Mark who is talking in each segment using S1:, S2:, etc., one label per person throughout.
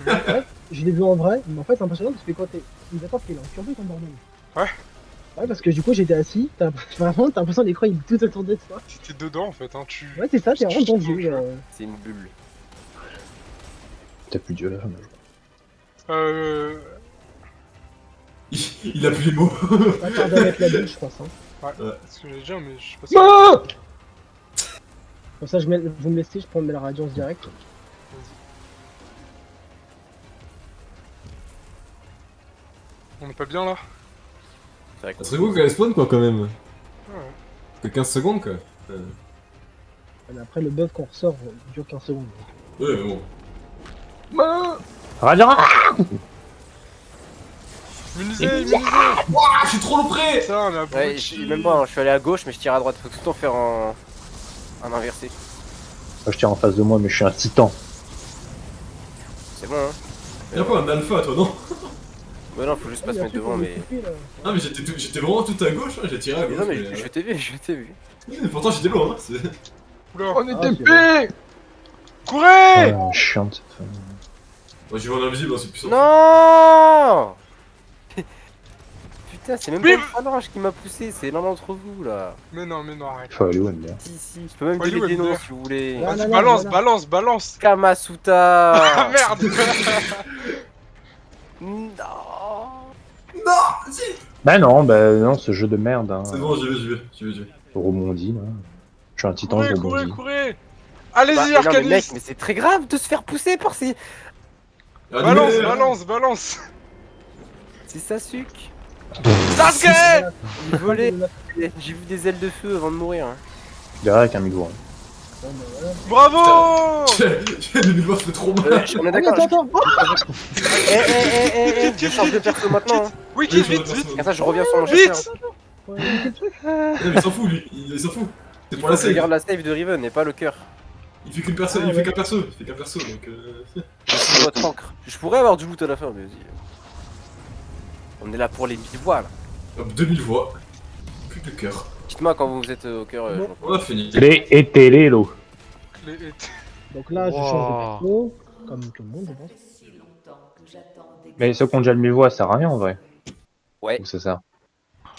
S1: Ouais, je l'ai vu en vrai, mais en fait c'est impressionnant parce que quand t'es. Il attend qu'il est en turbo ton bordel.
S2: Ouais.
S1: Ouais, parce que du coup j'étais assis, vraiment t'as l'impression que l'écran il est tout autour de toi.
S2: T'es dedans en fait, hein.
S1: Ouais, c'est ça, t'es vraiment dans le
S2: joues au
S1: jeu.
S3: C'est une bulle.
S4: T'as plus Dieu là.
S2: Euh.
S5: Il a plus les mots.
S1: Pas tarder à mettre la bulle, je pense. Hein.
S2: Ouais,
S5: Ouais.
S2: c'est ce que j'allais dire, mais je suis pas sûr.
S4: Ah
S1: Comme ça, vous me laissez, je prends la radiance direct.
S2: On est pas bien là?
S3: C'est vrai
S5: Ça serait beau qu'elle spawn quoi quand même.
S2: Ouais.
S5: Que 15 secondes quoi.
S1: Mais après, le buff qu'on ressort dure 15 secondes.
S5: Ouais, mais bon.
S4: Radiant.
S2: Munisé, munisé!
S5: Wouah, je suis trop près.
S2: Putain, mais
S3: Ouais, même pas, hein, je suis allé à gauche, mais je tire à droite. Faut tout le temps faire un inversé.
S4: Je tire en face de moi, mais je suis un titan.
S3: C'est bon, hein.
S5: Y'a pas un alpha toi non?
S3: Ouais, non, faut juste pas se mettre devant, mais.
S5: Ah mais j'étais vraiment tout à gauche, hein, j'ai tiré à
S3: Mais
S5: gauche.
S3: non, mais je t'ai vu, je t'ai vu.
S5: Mais pourtant j'étais loin, hein.
S2: Oula!
S1: On est TP.
S2: Courez!
S4: Ouais, chiante cette femme.
S5: Moi j'ai vu en invisible, hein, c'est puissant.
S3: Non. Putain, c'est même
S2: Oui.
S3: pas une phalange qui m'a poussé, c'est l'un d'entre vous là.
S2: Mais non, arrête.
S4: Faut aller où MDR?
S3: Si, je peux même
S2: Ouais,
S3: dire les
S2: lui,
S3: noms
S2: MDR.
S3: si vous voulez.
S1: Ouais.
S2: Vas-y,
S1: non,
S2: balance,
S1: voilà.
S2: balance, balance! Ah
S3: Kamasuta.
S2: merde!
S3: Non.
S4: Bah non, ce jeu de merde. Hein.
S5: C'est bon, j'y vais.
S4: Je rebondis là. Je suis un titan, je
S2: Courez,
S4: rebondis.
S2: courez!
S3: Bah,
S2: Allez-y,
S3: mais non, mais
S2: Arcanis!
S3: mec, mais c'est très grave de se faire pousser par ces.
S2: Balance!
S3: C'est Sasuke.
S2: Sasuke!
S3: Il volait. J'ai vu des ailes de feu avant de mourir. Hein.
S4: Derrière avec un micro. Hein.
S2: Bravo!
S5: J'ai des voix, ça fait trop mal.
S3: On est
S1: Ah,
S3: d'accord.
S1: attends.
S3: Je change de perso maintenant. Hein.
S2: Oui,
S5: Oui,
S2: vite!
S3: Comme ça, je reviens sur mon
S2: Vite!
S3: chasseur.
S1: Ouais, quel truc
S5: Non, mais il s'en fout lui, il s'en fout. C'est pour la
S3: Je
S5: save.
S3: garde la save de Riven et pas le cœur.
S5: Il fait qu'une personne, il fait qu'un perso, donc
S3: Je suis votre encre. Je pourrais avoir du loot à la fin, mais vas-y. On est là pour les 1000 voix là.
S5: hop, 2000 voix. Plus de cœur.
S3: Dites-moi quand vous êtes au cœur.
S1: Bon.
S5: On a fini.
S4: Télé et télé, l'eau.
S1: Donc là, je change de perso, comme tout le monde, je pense.
S4: Mais ceux qui ont déjà le 1000 voix, ça sert à rien en vrai.
S3: Ouais.
S4: Ou c'est ça?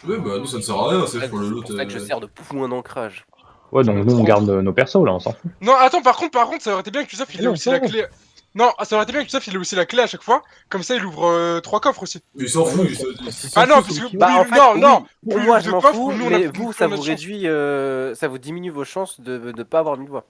S5: Ouais, bah nous ça ne sert à rien, c'est
S3: C'est
S5: pour le loot.
S3: pour ça que je sers de point d'ancrage.
S4: Ouais, donc nous on garde nos persos là, on s'en fout.
S2: Non, attends, par contre, ça aurait été bien que Yusuf il ait
S1: Non,
S2: aussi la
S1: non.
S2: clé. Non, ça aurait été bien que Yusuf il ait aussi la clé à chaque fois. Comme ça, il ouvre 3 coffres aussi.
S5: Mais il s'en fout, il
S2: Ah non,
S5: s'en
S2: parce
S5: fout.
S2: que.
S3: Bah
S2: oui,
S3: en fait,
S2: non,
S3: pour
S2: plus
S3: moi
S2: de
S3: je m'en
S2: coffres,
S3: fous,
S2: nous, on a
S3: mais
S2: plus-
S3: vous
S2: plus
S3: ça
S2: on a
S3: vous
S2: de chance.
S3: réduit, ça vous diminue vos chances de ne pas avoir 1000 voix.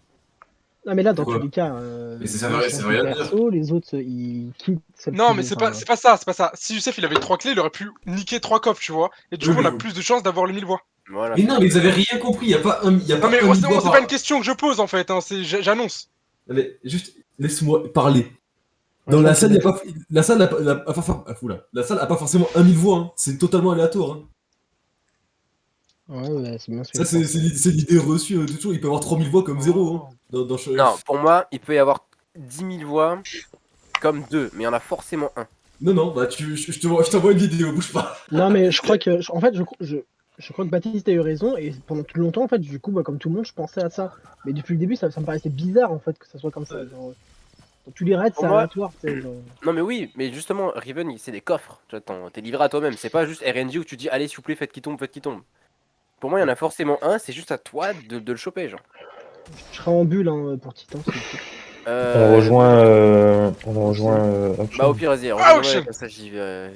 S1: Ah, mais là, dans
S5: Quoi?
S1: tous les cas,
S5: Mais ça
S1: moi,
S5: veut
S1: je change
S5: rien
S1: de
S5: dire.
S1: perso, les autres, ils quittent celle
S2: Non,
S1: qui
S2: mais
S1: veut-
S2: c'est pas ça. Si Youssef il avait 3 clés, il aurait pu niquer 3 coffres, tu vois. Et du
S5: Oui,
S2: coup, on
S5: mais
S2: a
S5: vous-
S2: plus de chances d'avoir les 1000 voix.
S3: Voilà.
S5: Mais non, mais ils avaient rien compris, y a pas un, y a
S2: Non,
S5: pas
S2: mais
S5: un
S2: c'est
S5: mille voix
S2: pas
S5: par.
S2: une question que je pose en fait, hein, j'annonce.
S5: Non, mais juste, laisse-moi parler.
S1: Ouais,
S5: Dans
S1: je
S5: la
S1: pense
S5: salle,
S1: que
S5: y a pas, la salle la salle a pas forcément 1000 voix, hein. C'est totalement aléatoire, hein.
S1: Ouais, c'est bien ce que
S5: Ça,
S1: je pense.
S5: c'est l'idée reçue de toujours. Il peut y avoir 3000 voix comme 0, hein.
S3: Non, pour moi, il peut y avoir 10 000 voix comme 2, mais il y en a forcément un.
S5: Non, bah, je t'envoie une vidéo, bouge pas.
S1: Non, mais je crois que, en fait, je crois que Baptiste a eu raison, et pendant tout longtemps, en fait, du coup, bah, comme tout le monde, je pensais à ça. Mais depuis le début, ça me paraissait bizarre, en fait, que ça soit comme ça. Genre, dans tous les raids,
S3: Pour
S1: c'est
S3: moi-
S1: aléatoire, tu sais. Genre...
S3: Non mais oui, mais justement, Riven, c'est des coffres. Tu vois, t'es livré à toi-même. C'est pas juste RNG où tu dis allez s'il vous plaît, faites qui tombe, faites qui tombe. Pour moi, il y en a forcément un, c'est juste à toi de le choper, genre.
S1: Je serai en bulle hein, pour Titan, s'il vous plaît.
S4: On rejoint.
S3: Bah au pire, vas-y,
S2: Ah,
S3: rejoins-moi,
S2: shit.
S3: comme ça j'y vais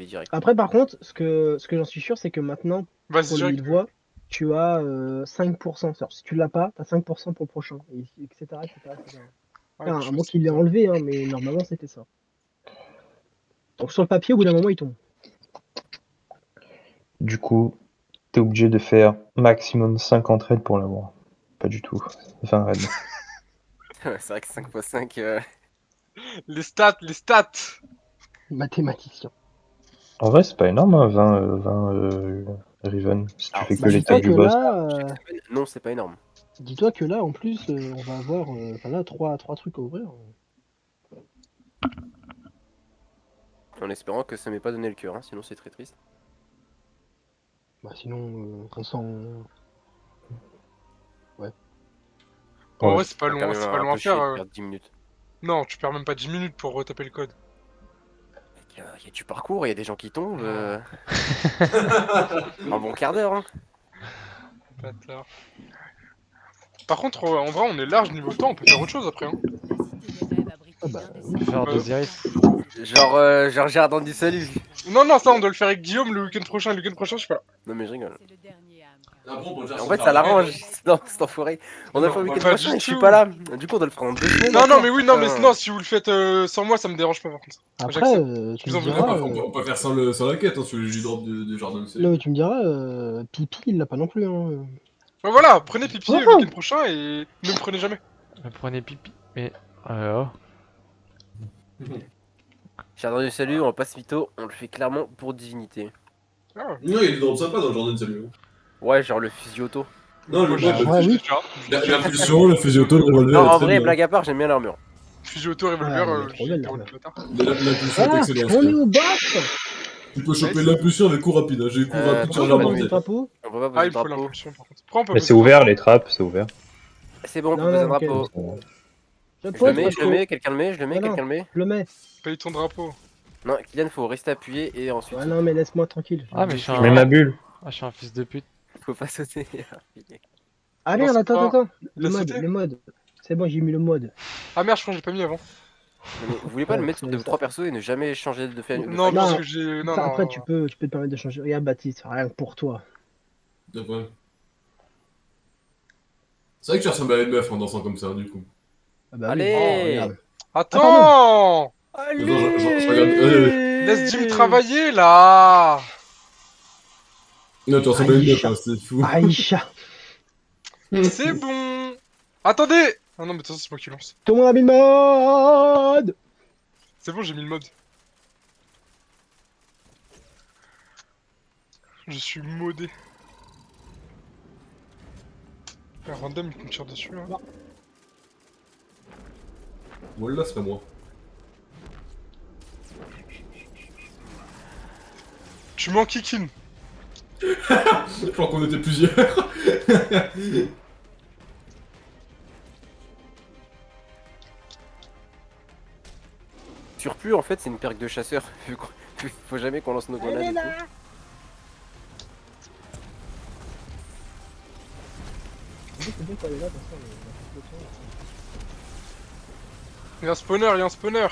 S3: direct.
S1: Après, par contre, ce que j'en suis sûr, c'est que maintenant,
S2: Vas-y,
S1: pour les
S2: direct.
S1: 1000 voix, tu as 5%. Alors, si tu l'as pas, tu as 5% pour le prochain, etc.
S2: Ouais,
S1: Enfin,
S2: je
S1: à moins
S2: sais.
S1: qu'il l'ait enlevé, hein, mais normalement, c'était ça. Donc, sur le papier, au bout d'un moment, il tombe.
S4: Du coup, t'es obligé de faire maximum 50 raids pour l'avoir. Pas du tout. 20 raids.
S3: C'est vrai que 5x5.
S2: Les stats.
S1: Mathématicien.
S4: En vrai, c'est pas énorme, hein, 20 Riven. Si tu
S3: Alors,
S4: fais
S3: si
S4: que
S1: Bah,
S4: les
S1: dis-toi
S4: tags
S1: que
S4: du boss.
S3: Non, c'est pas énorme.
S1: en plus, on va avoir enfin, là, trois trucs à ouvrir.
S3: En espérant que ça m'ait pas donné le cœur, hein, sinon c'est très triste.
S1: Bah, sinon, on sent.
S2: En
S4: Ouais.
S2: vrai, c'est pas
S3: Quand
S2: loin,
S3: même
S2: c'est pas
S3: un
S2: loin
S3: peu
S2: à faire.
S3: chier de perdre 10 minutes.
S2: Non, tu perds même pas 10 minutes pour retaper le code.
S3: Il y a du parcours, il y a des gens qui tombent. Un bon quart d'heure, hein.
S2: Bâtard. Par contre, en vrai, on est large niveau temps, on peut faire autre chose après. Hein.
S1: Ah bah,
S6: Faire
S2: Euh,
S6: d'Osiris.
S3: Genre Jardin du Salut.
S2: Non, non, ça, on doit le faire avec Guillaume le week-end prochain. Le week-end prochain, je sais pas.
S3: Non, mais je rigole.
S5: Ah bon, pour le faire
S3: En
S5: sans
S3: fait, ça
S5: faire
S3: l'arrange.
S5: après,
S3: Non, c'est enfoiré. On doit le faire le
S2: Non,
S3: week-end
S2: pas
S3: prochain
S2: du
S3: et je suis
S2: tout.
S3: pas là. Du coup, on doit le faire dans 2 semaines.
S2: Non,
S3: après.
S2: non, mais oui, non, mais
S3: Putain.
S2: non, si vous le faites sans moi, ça me dérange pas par contre.
S1: après,
S2: J'accepte.
S1: tu
S2: Je
S1: me
S2: vous en
S5: On
S2: voudrais
S1: diras.
S5: peut, on peut faire sans la quête, hein, sur le J-drop de Jardin du Salut.
S1: Non, mais tu me diras, Pipi, il l'a pas non plus. Hein.
S2: Ouais, voilà, prenez pipi
S1: Oh,
S2: le week-end prochain et ne me prenez jamais.
S6: Me prenez pipi. Mais. Alors.
S3: Jardin du Salut, on passe mytho, on le fait clairement pour divinité.
S2: Ah,
S5: Non, il y a des drops sympas dans le Jardin du Salut. hein.
S3: Ouais, genre le fusil auto.
S5: Non, le
S2: moi, j'ai
S1: ouais, oui.
S5: La fusion, le fusil auto, le revolver.
S3: Non,
S5: est
S3: en
S5: très
S3: vrai,
S5: bien.
S3: blague à part, j'aime bien l'armure.
S2: Fusil auto, revolver,
S1: Ah, mais trop
S2: j'ai
S1: belle,
S2: été
S1: l'armure.
S2: le bâtard.
S5: L'impulsion est
S1: Ah,
S5: excellente.
S1: on est au boss.
S5: Tu peux choper l'impulsion avec coup rapide. Hein. J'ai coup rapide sur
S1: Pourquoi
S5: la
S1: on
S5: bande.
S1: met le drapeau?
S3: On peut pas
S2: Ah,
S3: poser
S2: il
S3: le
S2: me faut
S3: drapeau.
S2: l'impulsion par contre. Pourquoi on peut
S4: Mais
S2: poser
S4: c'est
S2: le
S4: ouvert,
S2: drapeau
S4: les trappes, c'est ouvert.
S3: C'est bon, on peut
S1: Non,
S3: poser un
S1: non, ok.
S3: drapeau.
S1: Je
S3: Je le
S1: pose
S3: mets,
S1: parce
S3: je le
S1: que-
S3: mets, quelqu'un le met, je le mets,
S1: Non, non.
S3: quelqu'un le met.
S1: Je le mets.
S2: Paye ton drapeau.
S3: Non, Kylian, faut rester appuyé et ensuite.
S1: Ouais, non, mais laisse-moi tranquille.
S6: Ah, mais je suis
S4: Je mets ma
S6: un.
S4: bulle.
S6: Ah, je suis un fils de pute.
S3: Faut pas sauter.
S1: Ah
S2: Non,
S1: merde,
S2: c'est
S1: attends,
S2: pas-
S1: attends.
S2: Il a
S1: Le mode,
S2: sauté.
S1: le mode. C'est bon, j'ai mis le mode.
S2: Ah merde, je crois que j'ai pas mis avant.
S3: Non, mais vous voulez pas
S1: Ouais,
S3: le mettre sur
S1: c'est
S3: 2
S1: ça.
S3: 3 persos et ne jamais changer de faire.
S2: Non,
S1: Non,
S2: parce que j'ai. Non,
S1: Enfin,
S2: non.
S1: après, tu peux te permettre de changer. Regarde, Baptiste, rien que pour toi.
S5: D'accord. C'est vrai que tu ressembles à une meuf en dansant comme ça, du coup.
S1: Ah bah
S3: Allez.
S1: oui. Oh, regarde.
S2: Attends.
S3: Allez,
S5: Attends, je regarde. Allez.
S2: Laisse Jim travailler là.
S5: Non, tu ressembles à une meuf,
S1: Aïcha.
S5: hein, c'est fou.
S1: Aïcha.
S2: C'est bon. Attendez. Ah non, mais de toute façon, c'est moi qui lance.
S1: Tout le monde a mis le mode.
S2: C'est bon, j'ai mis le mode. Je suis modé. Un random qui me tire dessus là.
S5: Voilà, c'est pas moi.
S2: Tu m'en kickin.
S5: Je crois qu'on était plusieurs.
S3: Surplus, en fait, c'est une perque de chasseur. Faut jamais qu'on lance nos grenades. et tout.
S1: C'est bon quand elle est là, parce que,
S2: Il y a un spawner, il y a un spawner.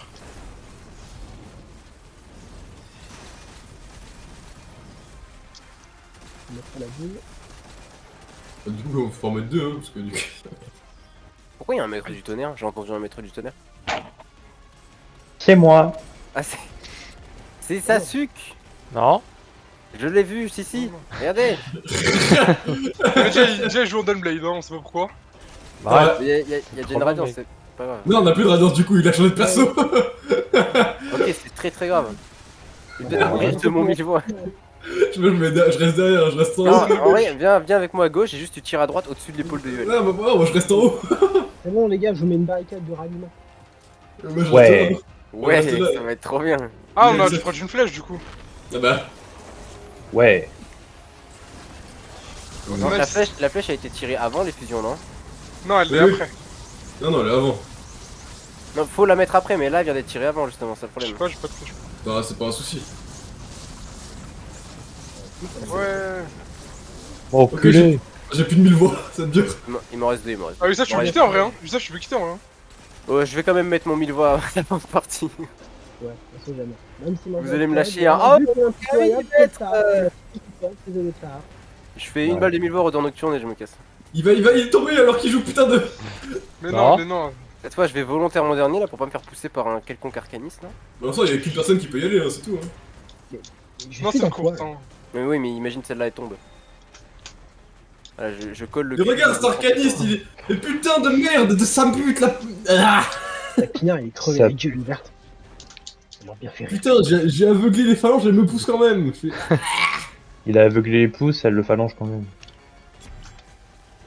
S1: on mettra la boule.
S5: Du coup, on faut en mettre deux, hein, parce que du coup.
S3: Pourquoi il y a un maître du tonnerre? J'ai entendu un maître du tonnerre.
S4: C'est moi.
S3: Ah, c'est. C'est Sasuke!
S6: Non.
S3: Je l'ai vu, si. Regardez!
S2: Mais déjà, il joue en Downblade, hein, on sait pas pourquoi.
S6: Bah,
S3: Il y a déjà une
S6: Problème,
S3: radiance,
S6: mec.
S3: c'est pas grave.
S5: Non, on a plus de radiance du coup, il a changé de perso.
S3: Ok, c'est très grave. Il peut-être mourir de mon mille voix.
S5: je reste derrière, je reste en
S3: Non,
S5: haut.
S3: en vrai, viens avec moi à gauche et juste tu tires à droite au-dessus de l'épaule de Yoel.
S5: Non, bah, moi je reste en haut.
S1: C'est bon, les gars, je vous mets une barricade de ralliement.
S5: Moi, je reste
S4: Ouais.
S5: en haut.
S3: Ouais,
S5: reste là.
S3: ça va être trop bien.
S2: Ah, on a
S5: Mais
S2: du
S5: ça-
S2: proche d'une flèche du coup.
S5: Ah bah.
S4: Ouais.
S3: Non,
S2: Nice.
S3: la flèche a été tirée avant les fusions, non?
S2: Non, elle est
S5: Oui.
S2: après.
S5: Non, non, elle est avant.
S3: Non, faut la mettre après, mais là, elle vient d'être tirée avant, justement, c'est le
S2: Je sais
S3: problème.
S2: pas, j'ai pas de flèche.
S5: Bah, c'est pas un souci.
S2: Ouais.
S4: Oh, culé.
S5: J'ai plus de 1000 voix, ça dure.
S3: Il m'en reste deux, il m'en reste
S2: Ah, oui, ça, je suis
S3: Ouais.
S2: quitté en vrai, hein. Ça, je peux quitter en vrai. Hein.
S3: deux. Je vais quand même mettre mon 1000 voix avant de partir.
S1: Ouais, on sait jamais. Même si
S3: Vous allez me lâcher un- Oh,
S1: Désolé, ça.
S3: Je fais une
S4: Ouais.
S3: balle de 1000 voix au nocturne et je me casse.
S5: Il est tombé alors qu'il joue putain de.
S2: Mais
S6: Non.
S2: non, mais non.
S3: Cette fois, je vais volontairement dernier là pour pas me faire pousser par un quelconque arcaniste là.
S5: Bah, en soi, il y a qu'une personne qui peut y aller, hein, c'est tout. Hein.
S2: Non, c'est le court. Hein.
S3: Mais oui, mais imagine celle-là elle tombe. Voilà, je colle le.
S5: Mais
S3: cul
S5: regarde,
S3: de-
S5: cet arcaniste, il est. Mais putain de merde, de sa pute la. Ah
S1: La pinard, il est crevé,
S4: Ça-
S1: la gueule ouverte. Ça m'a bien fait rire.
S5: putain, j'ai aveuglé les phalanges, elle me pousse quand même. Je fais-
S4: Il a aveuglé les pouces, elle le phalange quand même.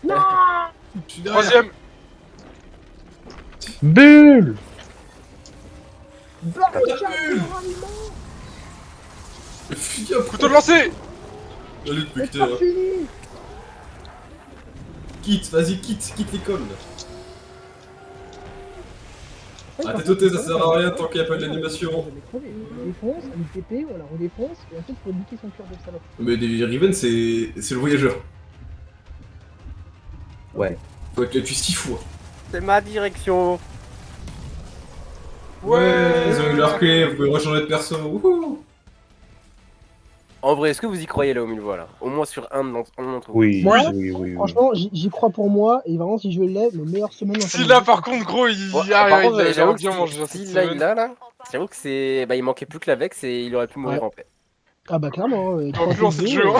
S5: Je suis derrière.
S2: Troisième.
S4: Bulle.
S5: Fuis, hop.
S2: Couteau de lancer.
S5: Allez,
S1: C'est
S5: putain.
S1: pas fini.
S5: Quitte, vas-y, quitte l'école. Ah, t'es toté, ça sert à rien tant qu'il n'y a pas de l'animation.
S1: On le défonce, on le TP, on la redéfonce, et ensuite faut niquer son cœur de salope.
S5: Mais des Riven, c'est le voyageur.
S4: Ouais.
S5: Faut être tu 6 fois.
S3: C'est ma direction.
S5: Ouais, ils ont eu leur clé, vous pouvez rechanger de perso. Wouhou.
S3: En vrai, est-ce que vous y croyez là au mille voix là? Au moins sur un d'entre vous.
S4: Oui,
S1: Moi,
S4: oui.
S1: Franchement, j'y crois pour moi, et vraiment, si je l'ai, mes meilleures semaines.
S2: Si là, par contre, gros, il
S3: Ouais,
S2: a
S3: par contre,
S2: il a
S3: j'avoue
S2: bien
S3: que
S2: mangé
S3: si
S2: cette
S3: là il
S2: semaine.
S3: l'a là, j'avoue que c'est. Bah il manquait plus que la Vex et il aurait pu mourir
S1: Ouais.
S3: en paix.
S1: Ah bah clairement,
S2: On va plus lancer le jeu, hein.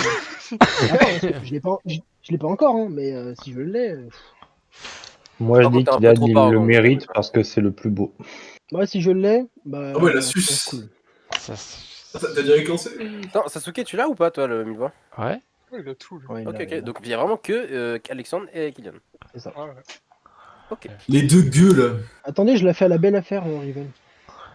S1: Attends, parce que je l'ai pas encore, hein, mais si je l'ai.
S4: Moi, je
S3: Par
S4: dis
S3: contre, t'es un
S4: qu'il a
S3: peu trop
S4: le
S3: arrogant,
S4: mérite
S3: je
S4: parce que c'est le plus beau.
S1: Moi, si je l'ai, bah.
S5: Ah ouais, la
S1: c'est
S5: suce.
S1: cool.
S6: Ça,
S5: T'as direct lancé?
S3: Attends, Sasuke, tu l'as ou pas toi le mille voix?
S6: ouais.
S2: Ouais, il a tout, lui.
S1: Ouais,
S3: Ok,
S1: là,
S3: ok. Donc il y a vraiment que Alexandre et Kylian.
S1: c'est ça.
S2: Ouais, ouais.
S3: Ok.
S5: Les deux gueules.
S1: Attendez, je l'ai fait à la belle affaire en Riven.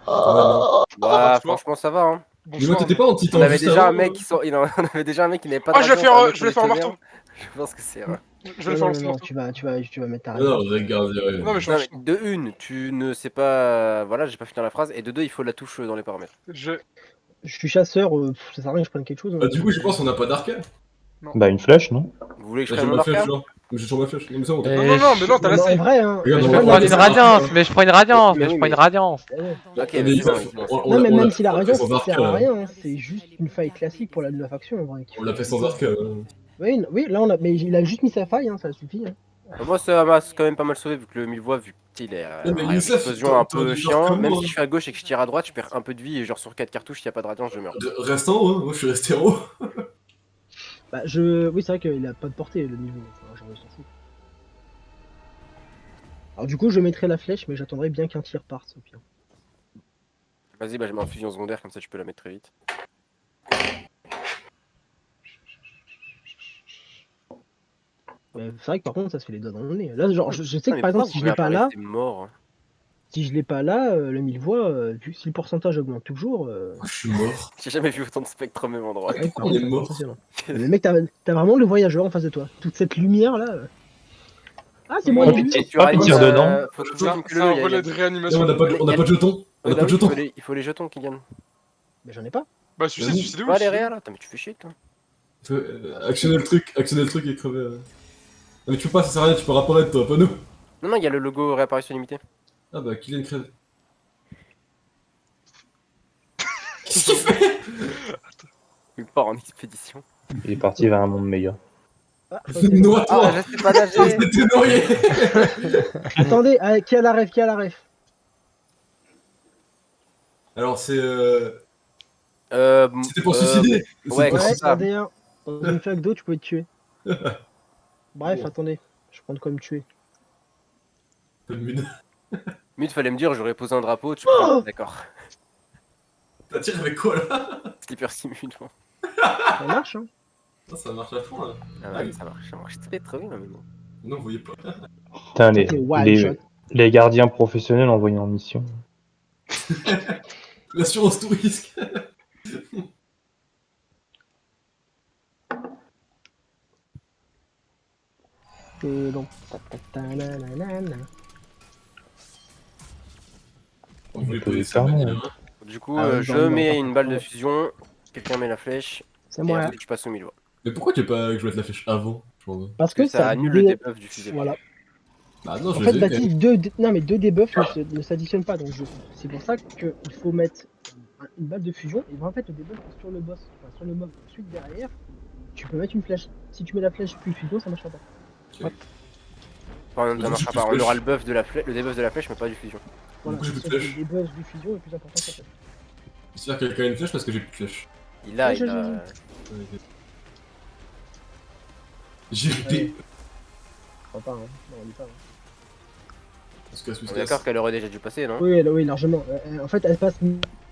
S3: Bah
S2: bonsoir.
S3: franchement ça va hein.
S5: Mais moi,
S2: Bonsoir.
S5: t'étais pas en titan
S3: On avait
S5: juste
S3: déjà
S5: avant,
S3: un mec qui sort... on avait déjà un mec qui n'avait pas de
S2: Ah, je vais
S3: radiance,
S2: faire,
S3: un mec
S2: je vais
S3: qui
S2: faire un
S3: avait
S2: marteau.
S3: Je pense que c'est vrai.
S2: Je vais le faire
S1: Non,
S2: le
S1: non,
S2: marteau.
S1: tu vas mettre ta
S5: Non,
S1: réponse.
S5: regarde,
S2: Non, mais je
S3: Non,
S2: change.
S3: mais de une, tu ne sais pas... Voilà, j'ai pas fini la phrase. Et de deux, il faut la touche dans les paramètres.
S2: Je...
S1: Je suis chasseur, ça sert à rien que je prenne quelque chose.
S5: Ah, du coup, je pense qu'on n'a pas d'arcade.
S4: Bah, une flèche, non?
S3: Vous voulez que je
S5: J'ai
S3: prenne mon
S5: ma flèche,
S3: arcane?
S5: genre. J'ai toujours ma flèche. Non, mais ça, on
S6: Et
S2: Non, non, non, mais non, t'as
S1: Non, mais en
S2: lassé.
S1: vrai, hein.
S5: Regarde,
S6: Je
S5: on
S6: vais
S5: va
S6: prendre une
S5: laisser-
S6: radiance, mais je prends une radiance,
S3: Mais
S6: mais je
S3: oui,
S6: prends
S3: mais-
S6: une radiance.
S1: Ouais.
S3: Ok,
S5: Mais
S3: vas-y,
S5: il va-
S3: vas-y, vas-y.
S1: Non, mais
S5: on
S1: même
S5: l'a
S1: si la
S5: fait
S1: radiance
S5: sans
S1: ça sert à
S5: arcade,
S1: rien, hein, c'est juste une faille classique pour la faction en vrai.
S5: On l'a fait sans arcade.
S1: Oui, oui, là on a. Mais il a juste mis sa faille, hein, ça suffit. Hein.
S3: Moi, ça m'a quand même pas mal sauvé vu que le mille voix, vu qu'il est
S5: Ouais, mais
S3: en
S5: Youssef,
S3: explosion un
S5: t'aurais
S3: peu
S5: dû faire
S3: chiant.
S5: comme
S3: Même
S5: moi,
S3: si
S5: hein.
S3: je suis à gauche et que je tire à droite, je perds un peu de vie et genre sur 4 cartouches, s'il y a pas de radiance, je meurs.
S5: Reste en haut, hein. Moi, je suis resté en haut.
S1: Bah, oui, c'est vrai qu'il a pas de portée le niveau. Enfin, genre, on s'en fout. Alors, du coup, je mettrai la flèche, mais j'attendrai bien qu'un tir parte au pire.
S3: Vas-y, bah je mets en fusion secondaire, comme ça tu peux la mettre très vite.
S1: C'est vrai que par contre, ça se fait les doigts dans le nez. Là, genre, je sais
S3: Ah,
S1: que par exemple, si je l'ai pas là,
S3: c'est mort.
S1: si je l'ai pas là, le 1000 voix, vu si le pourcentage augmente toujours.
S5: Je suis mort.
S3: J'ai jamais vu autant de spectres au même endroit.
S1: Ouais,
S5: Pourquoi on est
S1: c'est
S5: mort?
S1: impressionnant. Mais mec, t'as vraiment le voyageur en face de toi. Toute cette lumière là. Ah, c'est moi
S2: Ouais,
S1: l'élu.
S3: Tu
S4: Pas
S3: réalises,
S4: pire dedans.
S3: faut
S2: C'est
S3: toujours
S2: un,
S3: qu'il me
S2: c'est
S3: le-
S2: un
S3: il y a-
S2: relais de
S5: Non,
S2: réanimation.
S5: on n'a pas de jetons. On n'a
S3: bah
S5: pas de
S3: oui,
S5: jetons.
S3: il faut les jetons, Kylian.
S1: Mais j'en ai pas.
S2: Bah, suicide où
S3: Va les réa là, attends, mais tu fais chier toi.
S5: Actionner le truc et crever. Non, mais tu peux pas, ça sert à rien, tu peux réapparaître toi, pas nous.
S3: Non, non, il y a le logo réapparition limitée.
S5: Ah bah, Kylian crève. Qu'est-ce qu'il fait?
S3: Il part en expédition.
S4: Il est parti vers un monde meilleur.
S1: Ah, je crois que c'est bon.
S5: Noie-toi.
S3: Ah, je sais pas nager.
S5: T'es noyé.
S1: Attendez, qui a la ref? Qui a la ref?
S5: Alors, c'est.
S3: Euh,
S5: C'était pour se suicider.
S3: ouais,
S5: C'est
S3: comme
S5: pas-
S1: Ouais,
S3: ça.
S1: R1. Dans une flaque d'eau, tu pouvais te tuer. Bref,
S5: Bon.
S1: attendez. Je prends de quoi me tuer.
S5: Pas de mine.
S3: Mute, fallait me dire, j'aurais posé un drapeau, tu prends. D'accord.
S5: T'as tiré avec quoi là?
S3: Skipper Simule.
S1: Ça marche, hein?
S5: Ah, ça marche à fond là.
S3: Ah ouais, ça marche très très bien, mais bon.
S5: Non, vous voyez pas.
S4: Putain,
S1: Ça, c'est wild shot.
S4: les gardiens professionnels envoyés en mission.
S5: L'assurance tout risque.
S1: C'est long. Ta-ta-ta-na-na-na-na.
S5: On voulait
S4: peut
S5: pas
S4: les faire, non.
S3: Du coup,
S1: Ah,
S3: je
S1: dans-
S3: mets
S1: dans-
S3: une balle de fusion, quelqu'un met la flèche,
S1: C'est
S3: et
S1: moi.
S3: ensuite je passe au milieu.
S5: Mais pourquoi tu veux pas que je mette la flèche avant? Je m'en veux.
S1: Parce que
S3: Ça annule le debuff du fusil.
S1: Voilà.
S5: Bah non,
S1: En
S5: je
S1: fait,
S5: les ai quand même.
S1: Baptiste, deux debuffs ne s'additionnent pas. Donc c'est pour ça qu'il faut mettre une balle de fusion. Et en fait, le debuff est sur le boss, enfin sur le mob. Ensuite, derrière, tu peux mettre une flèche. Si tu mets la flèche puis fusion, ça marchera pas.
S3: Enfin,
S5: Du
S3: ça
S5: coup,
S3: marchera
S5: j'ai
S3: pas.
S5: plus
S3: On aura
S5: flèche.
S3: le buff de la flèche, le debuff de la flèche, mais pas du fusion.
S1: Voilà.
S5: coup, j'ai plus de
S1: Sauf que
S5: flèche.
S1: le debuff du fusion est plus important que la flèche.
S5: J'espère que quelqu'un a une flèche parce que j'ai plus de flèche.
S3: Il a,
S1: Ouais,
S3: il a.
S5: J'ai
S1: Allez.
S5: ripé.
S1: Je crois pas, hein. Non, on dit pas. Hein.
S5: On se casse, on se
S3: On est
S5: casse.
S3: d'accord qu'elle aurait déjà dû passer, non?
S1: Oui, oui, largement. En fait, elle passe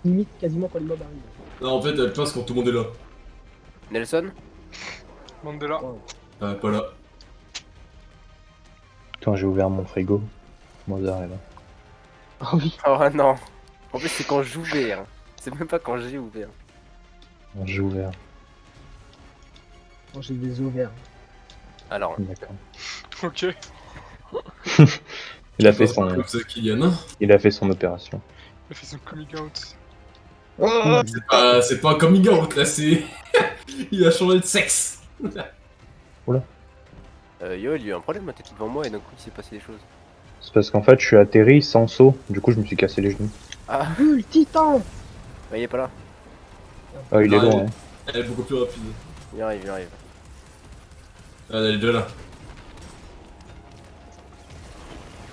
S1: limite quasiment quand les mobs arrivent.
S5: Non, en fait, elle passe quand tout le monde est là.
S3: Nelson?
S2: Mandela.
S5: Ah, pas là.
S4: Quand j'ai ouvert mon frigo, Mozart est là.
S1: Ah oui.
S3: Oh non. En plus, c'est quand j'ouvrais. Hein. C'est même pas quand j'ai ouvert.
S4: J'ai ouvert.
S1: Moi, j'ai des os verts.
S3: Alors,
S4: D'accord.
S2: Ok.
S4: Il a fait son,
S5: Comme ça, Kylian. Hein.
S4: il a fait son opération.
S2: Il a fait son coming out.
S5: C'est pas un coming out là, c'est. Il a changé de sexe.
S3: Yo, il y a eu un problème, t'étais devant moi et d'un coup il s'est passé des choses.
S4: C'est parce qu'en fait, je suis atterri sans saut. Du coup, je me suis cassé les genoux.
S3: Ah,
S1: Bulle, titan.
S3: bah il est pas là.
S4: Ah, il est
S5: Ah,
S4: loin. Hein.
S5: Elle est beaucoup plus rapide.
S3: Il arrive, il arrive.
S5: Ah, elle est déjà là.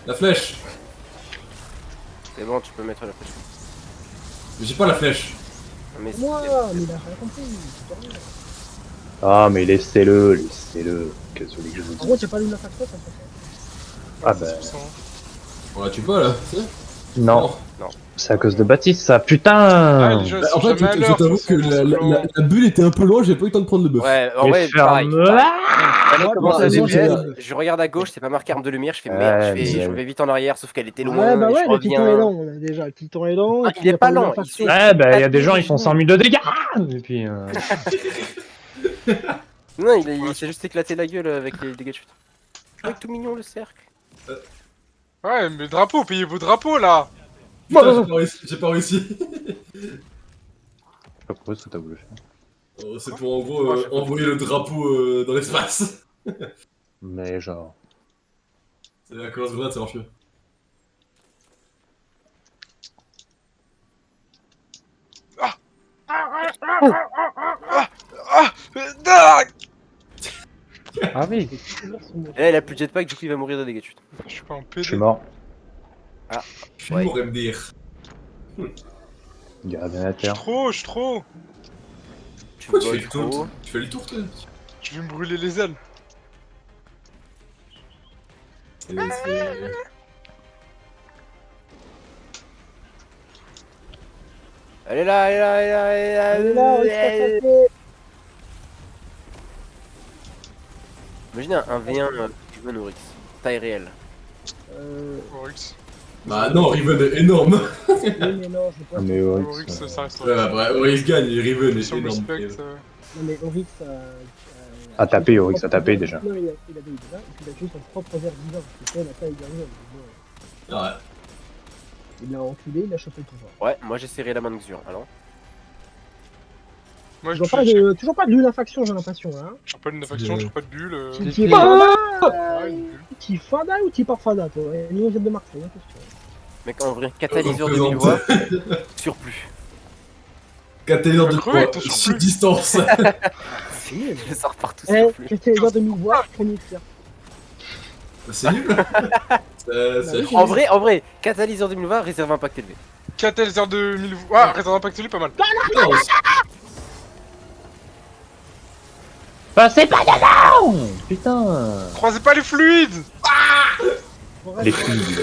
S5: La flèche.
S3: C'est bon, tu peux mettre la pression.
S5: Mais j'ai pas la flèche.
S3: Mais
S1: Moi, mais il a rien compris. c'est pas vrai.
S4: Ah, mais laissez-le, laissez-le. Qu'est-ce que vous voulez que je vous
S1: En
S4: dise?
S1: gros, t'as pas lu la facture, ça fait.
S4: Ah bah,
S5: On la tue pas là, c'est ça
S4: non. C'est à cause de Baptiste, ça,
S2: Ah,
S4: putain!
S2: les gens, ils
S5: Bah,
S2: sont
S5: en fait,
S2: jamais à
S5: je
S2: l'heure.
S5: t'avoue
S2: de toute
S5: que
S2: façon,
S5: la bulle était un peu loin, j'ai pas eu le temps de prendre le buff.
S3: Ouais, en
S4: Mais
S3: vrai, pareil.
S4: ferme-la!
S3: Fallait
S1: Ouais,
S3: commencer
S1: bon,
S3: à
S1: c'est bon,
S3: DPS,
S1: c'est
S3: je regarde à gauche, c'est pas marqué arme de lumière, je fais
S4: Ouais,
S3: merde,
S4: mais
S3: je
S4: ouais.
S3: vais vite en arrière, sauf qu'elle était loin,
S1: Ouais, bah
S3: et
S1: ouais,
S3: je
S1: le titan est
S3: reviens.
S1: lent, on a déjà. Le titan est lent.
S3: Ah,
S1: et puis
S3: il est
S1: y a
S3: pas
S1: eu
S3: lent,
S1: l'infaction.
S3: il
S4: Ouais, bah, il y a des gens, ils font 100 000 de dégâts! Et puis,
S3: Non, il s'est juste éclaté la gueule avec les dégâts de chute. Je trouvais que tout mignon le cercle.
S2: Ouais, mais drapeau, payez vos drapeaux là.
S5: Putain, j'ai pas réussi.
S4: je sais pas pourquoi ce que t'as voulu faire.
S5: Oh, c'est pour en gros
S3: Moi, je sais pas.
S5: envoyer le drapeau dans l'espace.
S4: Mais genre.
S5: C'est la colonne grenade, ça marche mieux.
S6: Ah oui.
S3: Et là, il a plus de jetpack, du coup, il va mourir de dégâts de chute.
S2: Je suis pas un
S4: Je
S2: PD.
S4: suis mort.
S5: Je suis
S3: Ouais.
S5: mort MDR.
S4: Il y a rien à
S2: Je suis
S4: terre.
S2: trop, je suis trop.
S3: Tu
S5: Pourquoi tu
S3: voles
S5: fais le
S3: trop.
S5: tour? Tu fais le tour, toi?
S2: Je vais me brûler les ailes.
S3: Elle est là, elle est là, elle est là, elle est là,
S1: Elle est là, on
S3: elle est là.
S1: se fait.
S3: Imagine un V1 Riven Oryx, taille réelle.
S2: Oryx.
S5: Bah non, Riven est énorme.
S1: Oui, mais non, c'est pas.
S4: Ah, mais ouais,
S2: Oryx, ça reste
S5: Ouais,
S2: Oryx.
S5: bah, Oryx gagne et Riven est
S2: Mission
S5: énorme.
S2: respect.
S1: Non, mais Oryx
S4: A tapé, Oryx a tapé, déjà.
S1: Non, il a déjà, et puis il a tué son propre verre divin, parce que c'est la taille de Riven.
S5: Ouais.
S1: Il l'a enculé, il a chopé le pouvoir.
S3: Ouais, moi j'ai serré la main de Xur, alors.
S2: Moi, je
S1: Toujours pas de l'une faction, j'ai l'impression, hein.
S2: J'ai pas de faction, j'ai pas de bulle.
S1: Qui est
S6: Ah
S1: Fada
S2: Ouais, une bulle.
S1: Qui est Fada ou qui part Fada, toi? Nous, on vient de Marseille, hein, question.
S3: Mec, en vrai, catalyseur de 1000 voix, surplus.
S5: Catalyseur de
S2: Crevé avec
S5: quoi
S2: ton surplus.
S5: Sub-distance.
S1: C'est nul.
S3: Je sors partout,
S1: Eh,
S3: surplus.
S1: c'était les heures de 1000 voix, premier tir.
S5: C'est nul. C'est
S3: En vrai, catalyseur de 1000 voix, réserve impact élevé.
S2: Catalyseur de 1000 voix. Ah, réserve impact lui, pas mal.
S4: Passez pas dedans! Putain!
S2: Croisez pas les fluides.
S4: Les fluides.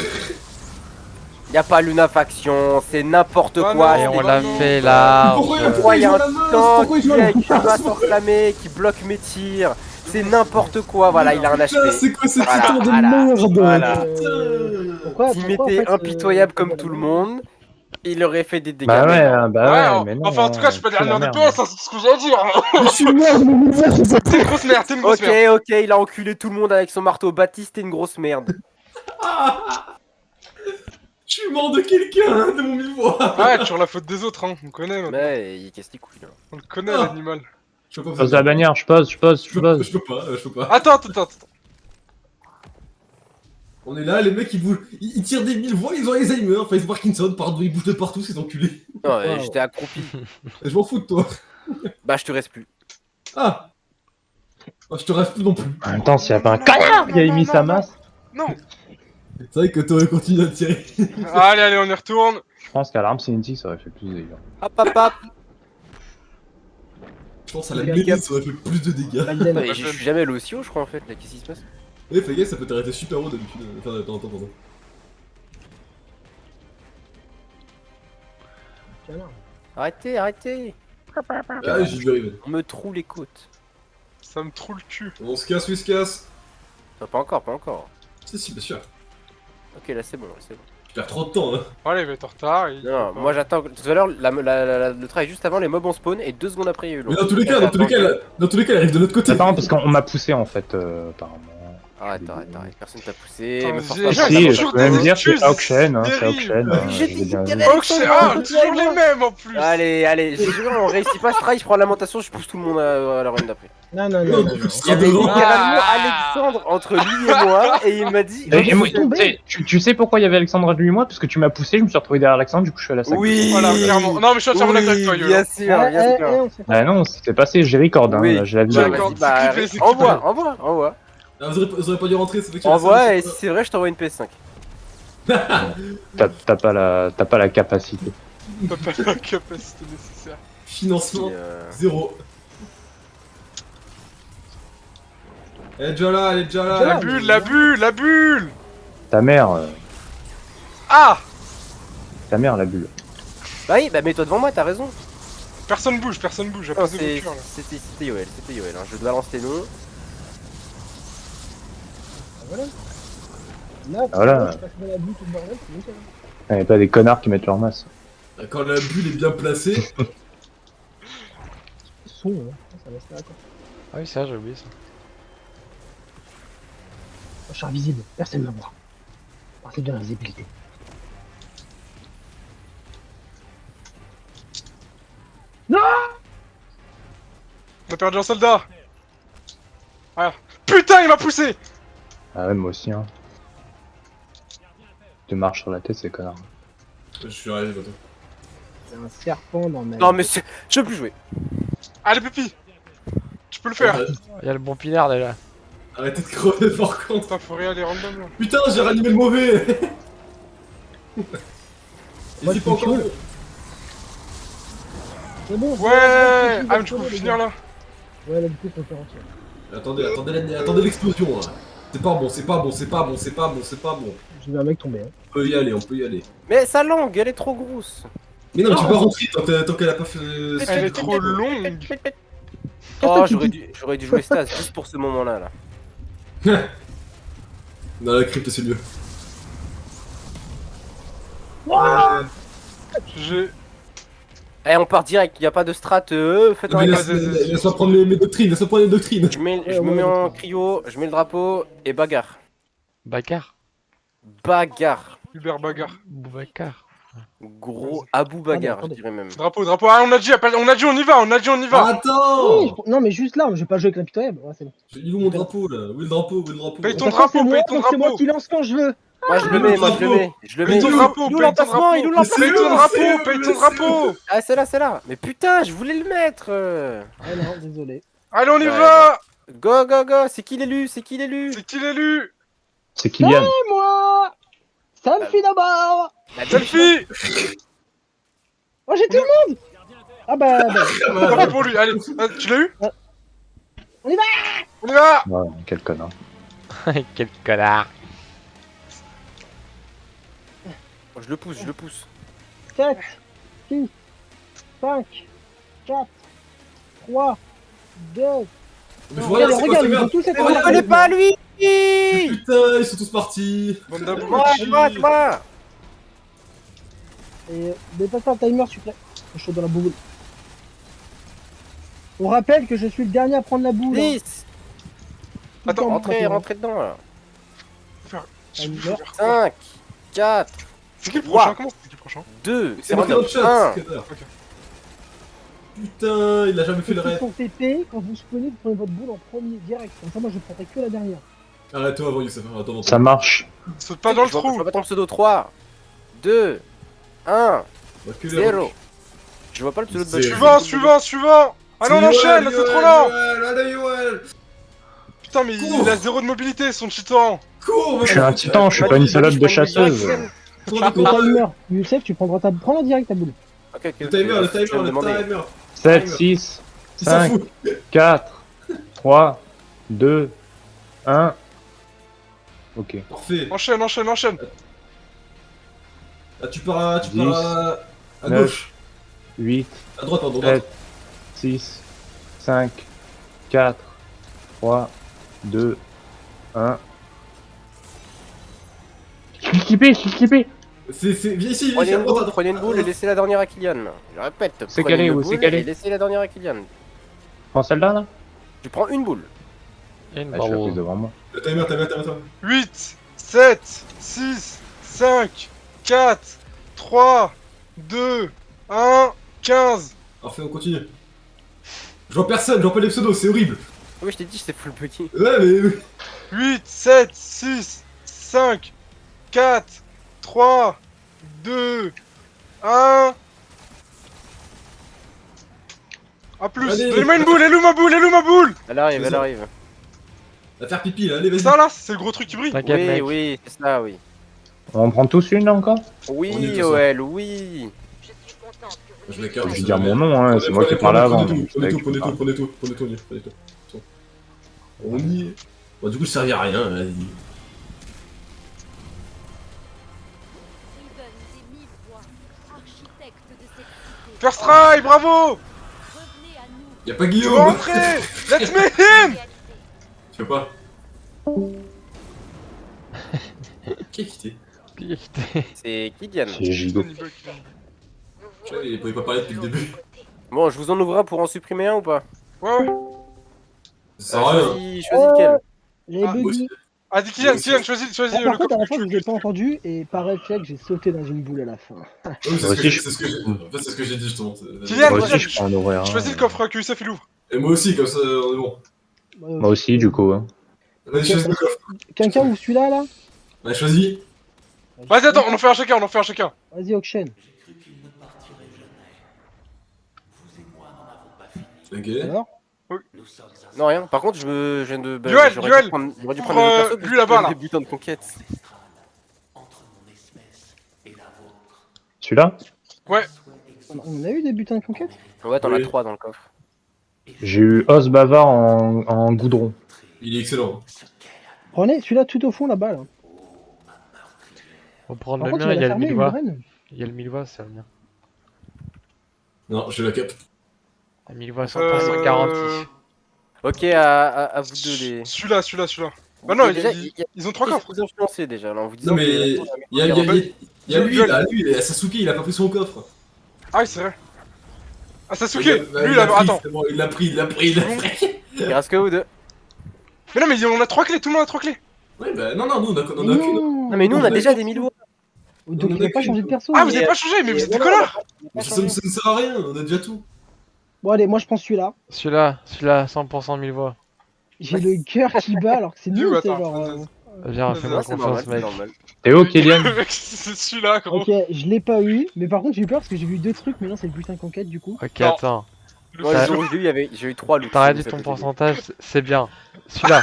S3: Y'a pas lunafaction, c'est n'importe
S2: Ah
S3: quoi.
S2: non,
S6: Et
S3: c'est
S6: on
S2: bah
S6: l'a
S2: non.
S6: fait large.
S3: Pourquoi y'a un tank
S5: Pourquoi il
S3: qui va s'enflammer, qui bloque mes tirs? C'est n'importe quoi, voilà, il a un
S5: Putain,
S3: HP.
S5: c'est quoi cette
S3: Voilà,
S5: histoire de
S3: voilà,
S5: merde?
S3: voilà.
S1: Pourquoi
S3: S'il
S1: en
S3: m'était
S1: fait,
S3: impitoyable comme tout le monde, il aurait fait des dégâts.
S4: Bah
S3: mais
S4: ouais,
S3: non.
S4: hein, bah ouais, mais non.
S2: Enfin, en tout cas, je suis pas
S4: c'est la
S2: dernier
S4: merde.
S2: DPS, hein, c'est ce que j'ai à dire.
S5: Je suis mort, mais
S2: T'es une grosse merde, t'es une grosse
S3: Ok,
S2: merde.
S3: ok, il a enculé tout le monde avec son marteau. Baptiste, t'es une grosse merde.
S5: Je suis mort de quelqu'un, de mon mille voix.
S2: Ouais, toujours la faute des autres, hein. On connaît, maintenant.
S3: Mais il casse les couilles là.
S2: On le connaît,
S5: Ah.
S2: l'animal.
S5: Je peux
S4: Je
S5: pas
S4: pose la bannière, je pose.
S5: Je peux pas.
S2: Attends.
S5: On est là, les mecs ils bougent, ils tirent des mille voix, ils ont Alzheimer, enfin ils ont Parkinson, pardon, ils bougent de partout ces enculés.
S3: Non,
S1: Wow.
S3: j'étais accroupi.
S5: Je m'en fous de toi.
S3: Bah, je te reste plus.
S5: Ah oh, je te reste plus non plus.
S4: En même temps, s'il y a pas un connard qui a mis sa masse,
S2: Non.
S5: C'est vrai que t'aurais continué à tirer.
S2: Allez, on y retourne.
S4: je pense qu'à l'arme cinétique, ça aurait fait plus de dégâts.
S3: Hop, hop, hop.
S5: Je pense à la mêlée, ça aurait fait plus de dégâts.
S1: Magden.
S3: Mais je suis jamais allé aussi haut, je crois en fait. Là, qu'est-ce qui se passe?
S5: Eh, fais gaffe, ça peut t'arrêter super haut d'habitude. Enfin, attends, pardon.
S3: Arrêtez, arrêtez.
S5: Ah, j'ai vu arriver.
S3: On me troue les côtes.
S2: Ça me troue le cul.
S5: On se casse, oui, se casse.
S3: Non, pas encore, pas encore.
S5: Si, bien sûr.
S3: Ok, là c'est bon, là c'est bon.
S5: Je perds trop de temps, hein.
S2: Voilà, il va être en retard.
S3: Non, moi j'attends. Tout à l'heure, le travail juste avant, les mobs ont spawn et 2 secondes après il y a eu
S5: Mais
S3: l'autre.
S5: dans tous les cas, il arrive de l'autre côté.
S4: Attends, parce qu'on m'a poussé en fait, apparemment.
S3: Arrête, personne t'a poussé.
S2: Attends,
S3: me force
S2: j'ai-
S3: pas à
S2: j'ai-
S3: faire
S4: Si,
S3: n'importe
S4: je
S2: toujours
S4: peux même
S2: des
S4: dire c'est
S2: excuses,
S4: Auction, hein, c'est
S2: Thierry.
S4: Auction.
S3: Mais j'ai
S4: je
S3: dit
S4: l'ai bien
S3: qu'il y
S4: vu.
S3: avait-
S2: Oh, toujours les mêmes en plus.
S3: Allez, j'ai juré, on réussit pas ce try, je prends la lamentation, je pousse tout le monde à la run d'après.
S1: Non,
S5: Non,
S1: non.
S5: du coup, tu
S3: Il y
S5: seras
S3: avait
S5: devant.
S3: littéralement
S2: Ah.
S3: Alexandre entre lui et moi, et il m'a dit.
S4: Et moi,
S1: tomber.
S4: tu sais pourquoi il y avait Alexandre lui et moi? Parce que tu m'as poussé, je me suis retrouvé derrière Alexandre, du coup je suis à la 5.
S3: Oui,
S2: Voilà, clairement. Non, mais je suis entièrement d'accord avec toi,
S3: oui,
S2: Yo.
S3: bien sûr, bien sûr.
S1: On sait pas.
S4: Ah non, c'était passé, j'ai record, hein,
S3: Oui,
S4: j'ai la
S3: bah,
S4: vidéo.
S2: D'accord.
S3: vas-y, bah,
S2: C'est clippé, c'est
S3: envoie.
S5: Ah, vous aurez pas dû rentrer, c'est vrai que
S3: Envoie, et si c'est vrai, je t'envoie une PS5.
S4: T'as pas la capacité.
S2: T'as pas la capacité nécessaire.
S5: Financement,
S3: Et,
S5: 0. Elle est déjà là, elle est déjà là.
S1: Déjà
S2: La
S1: là.
S2: bulle, la bulle, la bulle.
S4: Ta mère,
S2: Ah.
S4: la bulle.
S3: Bah oui, bah mets-toi devant moi, t'as raison.
S2: Personne bouge, j'ai
S3: Non,
S2: pas de voiture là.
S3: c'était Yoel, hein. Je balance tes noms.
S1: Voilà. Là,
S4: Voilà.
S1: je passe dans la bulle, tout le bordel, c'est nickel.
S4: Il n'y a pas des connards qui mettent leur masse.
S5: Quand la bulle est bien placée,
S1: Son, hein. Ça va se faire d'accord.
S6: Ah oui, ça, j'ai oublié ça.
S1: Je suis invisible, personne ne me voit. C'est de la visibilité.
S2: On a perdu un soldat. Ah. Putain, il m'a poussé.
S4: Ah ouais, moi aussi, hein. Te marche sur la tête, ces connards.
S5: je suis arrivé bientôt.
S1: C'est un serpent dans ma.
S3: Non, mais je veux plus jouer.
S2: Allez, Pépi. Tu peux le faire.
S6: Il y a le bon pinard déjà.
S5: Arrêtez de crever par contre.
S2: Putain, faut aller random là.
S5: Putain, j'ai ranimé le mauvais.
S1: Moi,
S5: Il
S1: je
S5: pas encore
S1: suis
S5: bon.
S1: C'est bon.
S2: Ouais. Ah, mais tu peux finir là.
S1: Ouais, là, du coup, faut le faire entier.
S5: Attendez l'explosion là. C'est pas bon, c'est pas bon, c'est pas bon, c'est pas bon, c'est pas bon.
S1: J'ai vu un mec tomber. Hein.
S5: On peut y aller, on peut y aller.
S3: Mais sa langue, elle est trop grosse.
S5: Mais non, tu peux pas rentrer tant qu'elle a pas fait.
S2: Elle est trop longue.
S3: Oh, j'aurais dû jouer Stas juste pour ce moment-là. Là.
S5: Non, la crypte c'est mieux.
S2: J'ai.
S3: Eh, on part direct, y a pas de strat. Faites
S5: Non,
S3: un
S5: mais
S3: pass.
S5: laisse-moi prendre mes doctrines, laisse-moi prendre les doctrines.
S3: Je me mets en cryo, je mets le drapeau et bagarre.
S6: Bacar.
S3: Bagarre.
S2: Hubert bagarre.
S6: Boubacar.
S3: Gros Abou bagarre, je
S1: Attendez.
S3: dirais même.
S2: Drapeau. Ah, on a dit, on y va.
S5: Attends.
S1: Oui, non, mais juste là, je vais pas jouer avec l'impitoyable. Ouais, c'est bon.
S5: Il est où mon drapeau là? Où est le drapeau? Où est le drapeau?
S2: Paye
S1: De
S2: ton
S1: toute façon,
S2: drapeau,
S1: c'est moi,
S2: paye ton
S1: donc c'est moi
S2: drapeau.
S1: qui lance quand je veux.
S3: Moi je le mets, je le mets.
S2: Paye ton drapeau,
S3: Il est où
S2: paye ton
S3: l'emplacement
S2: drapeau.
S3: Il est où
S5: Mais c'est
S2: Paye ton
S5: où,
S2: drapeau,
S5: c'est où,
S2: paye
S5: mais
S2: ton
S5: c'est
S2: drapeau.
S3: Ah, c'est là. Mais putain, je voulais le mettre.
S1: Ah non, désolé.
S2: Allez, on y
S3: Ouais.
S2: va.
S3: Go. C'est qui l'élu
S2: C'est qui l'élu?
S4: C'est Kylian.
S1: Et moi Selfie d'abord.
S2: Selfie.
S1: Oh, j'ai tout le monde. Ah bah.
S2: Drapeau pour lui. Allez, tu l'as eu?
S1: On y va.
S2: On y va.
S4: Ouais, quel connard.
S6: Quel connard.
S3: Je le pousse.
S1: 7, 6, 5, 4, 3, 2.
S5: Mais voilà, c'est quoi
S1: Regarde,
S5: cette
S1: ils ont
S5: merde?
S1: tous été
S3: Mais on le connaît pas lui.
S5: Putain, ils sont tous partis.
S2: Bande d'abrutis.
S3: Moi.
S1: Et dépasse un timer, s'il vous plaît. Je suis chaud dans la boule. On rappelle que je suis le dernier à prendre la boule. hein.
S3: 10.
S1: Tout le
S2: Attends,
S1: temps,
S3: Rentrez
S1: maintenant.
S3: dedans là.
S1: Timer.
S3: 5, 4,
S2: C'est qui le prochain? Comment c'est qui le prochain?
S3: 2,
S5: C'est marqué dans le chat.
S3: 1.
S5: Skater. Putain, il a jamais fait le
S1: Petit
S5: raid.
S1: pour TP, quand vous spawnez, vous prenez votre boule en premier, direct. Comme ça, moi, je prendrai que la dernière.
S5: Arrête-toi avant Youssef. Attends.
S4: Ça marche.
S2: Saute pas dans le
S3: Je vois
S2: trou.
S3: pas ton pseudo. 3, 2, 1,
S5: On va que les
S3: 0.
S5: roches.
S3: Je vois pas le pseudo de
S5: C'est-
S3: Butch.
S2: Suivant. Allez, on
S5: C'est
S2: enchaîne,
S5: Yoel,
S2: c'est trop
S5: Yoel,
S2: lent.
S5: Yoel, allez, Yoel.
S2: Putain, mais il a 0 de mobilité, son cheatant.
S5: Cours,
S4: Je suis un titan, je suis pas une salope de chasseuse.
S5: Tourne
S1: Le timer, Youssef, tu prendras ta. Prends-la direct, ta boule.
S3: Ok,
S5: Le timer, le
S3: je vais me demander.
S5: timer.
S4: 7, 6,
S5: Il s'en
S4: 5,
S5: fout.
S4: 4, 3, 2, 1. Ok.
S5: Parfait.
S2: Enchaîne.
S5: Là, tu pars à
S4: 10,
S5: à
S4: 9,
S5: gauche.
S4: 8,
S5: À droite, pardon, à droite.
S4: 7, 6, 5, 4, 3, 2, 1. Je suis équipé.
S5: Viens ici,
S3: Prenez
S5: viens
S3: une
S5: à droite,
S3: boule, prenez une boule et laissez la dernière à Kylian. Je répète,
S4: C'est
S3: prenez
S4: calé,
S3: une
S4: où c'est
S3: boule
S4: calé
S3: et laissez la dernière à Kylian.
S4: Prends celle-là là.
S3: Tu prends une boule.
S6: Et une
S4: Ah, je suis
S6: barreau.
S4: plus devant moi.
S5: Le timer, timer.
S2: 8, 7, 6, 5, 4, 3, 2, 1, 15.
S5: Parfait, on continue. Je vois personne, je vois pas les pseudos, c'est horrible.
S3: Oui, je t'ai dit, c'est full buggy.
S5: Ouais, mais.
S2: 8, 7, 6, 5, 4, 3, 2, 1. A plus.
S5: Allez.
S2: Donnez-moi une boule, elle est où ma boule, elle est où ma boule?
S3: Elle arrive,
S5: C'est
S3: elle
S5: ça.
S3: arrive.
S5: Va faire pipi là, allez, vas-y.
S2: Ça là, c'est le gros truc qui brille.
S6: T'inquiète,
S3: Oui,
S6: mec.
S3: oui, c'est ça, oui.
S4: On prend tous une là encore?
S5: On est
S3: Oui,
S5: tous
S3: OL, oui.
S5: Je m'écarte.
S4: Je vais dire mon nom, hein, c'est moi qui parle avant. donc c'est vrai que je peux parler.
S5: Prenez tout, on y est. Bon, du coup, je servis à rien, vas-y.
S2: First try, bravo.
S5: Y'a pas
S2: Tu vas
S5: Guillaume.
S2: rentrer. Let's me in.
S5: Tu veux pas? Qui est quitté?
S3: C'est Kylian.
S4: C'est Gigo.
S5: Il pouvait pas parler depuis le début.
S3: Bon, je vous en ouvre un pour en supprimer un ou pas?
S2: Ouais, ouais.
S5: Ça sert à rien.
S3: Choisis lequel?
S1: J'avais
S2: Ah,
S1: buggy.
S2: Ah, dis Kylian, choisis
S1: Ah,
S2: le
S1: par contre, à la
S2: coffre
S1: fin,
S2: que
S1: je
S2: tu
S1: vous ai pas
S2: veux.
S1: entendu et par réflexe, j'ai sauté dans une boule à la fin.
S5: Oui, c'est
S4: Moi
S5: ce que
S4: aussi,
S5: j'ai- c'est ce que j'ai. En fait, c'est ce que j'ai dit justement.
S2: Kylian,
S4: Moi
S2: Kylian,
S4: aussi, je peux en ouvrir un.
S2: Choisis le coffre que Youssef il ouvre.
S5: Et moi aussi, comme ça, on est bon.
S4: Moi aussi, du coup. Hein.
S5: Vas-y, choisis le coffre.
S1: Quelqu'un ouvre celui-là, là?
S5: Allez, choisis.
S2: Vas-y, attends, on en fait un chacun, on en fait un chacun.
S1: Vas-y, Auction.
S5: Ok.
S1: Alors?
S3: Non, rien. Par contre, je viens de. bah,
S2: Duel,
S3: j'aurais
S2: duel.
S3: dû prendre
S2: Pour,
S3: mes autres persos,
S2: lui
S3: parce que
S2: là-bas,
S3: j'ai
S2: là.
S3: des butins de conquête.
S4: Celui-là?
S1: On a eu des butins de conquête?
S3: Ouais, t'en
S5: Oui.
S3: as 3 dans le coffre.
S4: J'ai eu Os Bavard en goudron.
S5: Il est excellent.
S1: Prenez celui-là tout au fond, là-bas, là.
S6: Faut prendre
S1: Par
S6: le
S1: contre,
S6: mien,
S1: il
S6: il y
S1: a
S6: a le
S1: fermé une
S6: Milwa.
S1: graine.
S6: Il y a le Milwa, c'est le mien.
S5: Non, je la cap.
S6: Le Milwa 100% garanti.
S3: Ok, à vous deux les.
S2: Celui-là. Bah non,
S3: Déjà,
S2: ils ont 3
S3: Ils
S2: coffres.
S3: vous influencez déjà, là, en vous disant.
S5: Non, mais
S3: que-
S5: il y a lui, là, lui, et Sasuke, il a pas pris son coffre.
S2: Ah oui, c'est vrai. Ah, Sasuke,
S5: Il
S2: lui
S5: l'a
S2: là,
S5: pris,
S2: attends.
S5: c'est bon, il l'a pris.
S3: Il reste que vous deux.
S2: Mais non, mais on a 3 clés, tout le monde a 3 clés.
S5: Ouais, bah non, nous, on a qu'une.
S3: Non, mais nous, on a déjà des Milwa.
S1: Donc, ils n'ont pas changé de perso.
S2: Ah, vous
S1: mais-
S2: avez pas changé, mais vous êtes des
S1: voilà.
S2: connards.
S5: Mais ça ne sert à rien, on a déjà tout.
S1: Bon, allez, moi, je prends celui-là.
S6: Celui-là, 100% Milwa.
S1: J'ai le cœur qui bat alors que c'est nul, c'est
S2: Attends,
S1: genre.
S6: Viens,
S2: Ouais,
S6: fais-moi
S3: c'est normal,
S6: confiance,
S3: c'est
S6: mec.
S3: normal.
S4: Théo, Kylian?
S2: C'est celui-là, gros.
S1: Ok, je l'ai pas eu, mais par contre j'ai eu peur parce que j'ai vu deux trucs, mais non c'est le butin de conquête du coup.
S6: Ok,
S2: Non.
S6: attends.
S3: Moi,
S6: Ça-
S3: le jour où je l'ai eu, j'ai eu 3 loots.
S6: T'as réduit
S3: Ça
S6: ton
S3: fait
S6: pourcentage, c'est bien. Celui-là.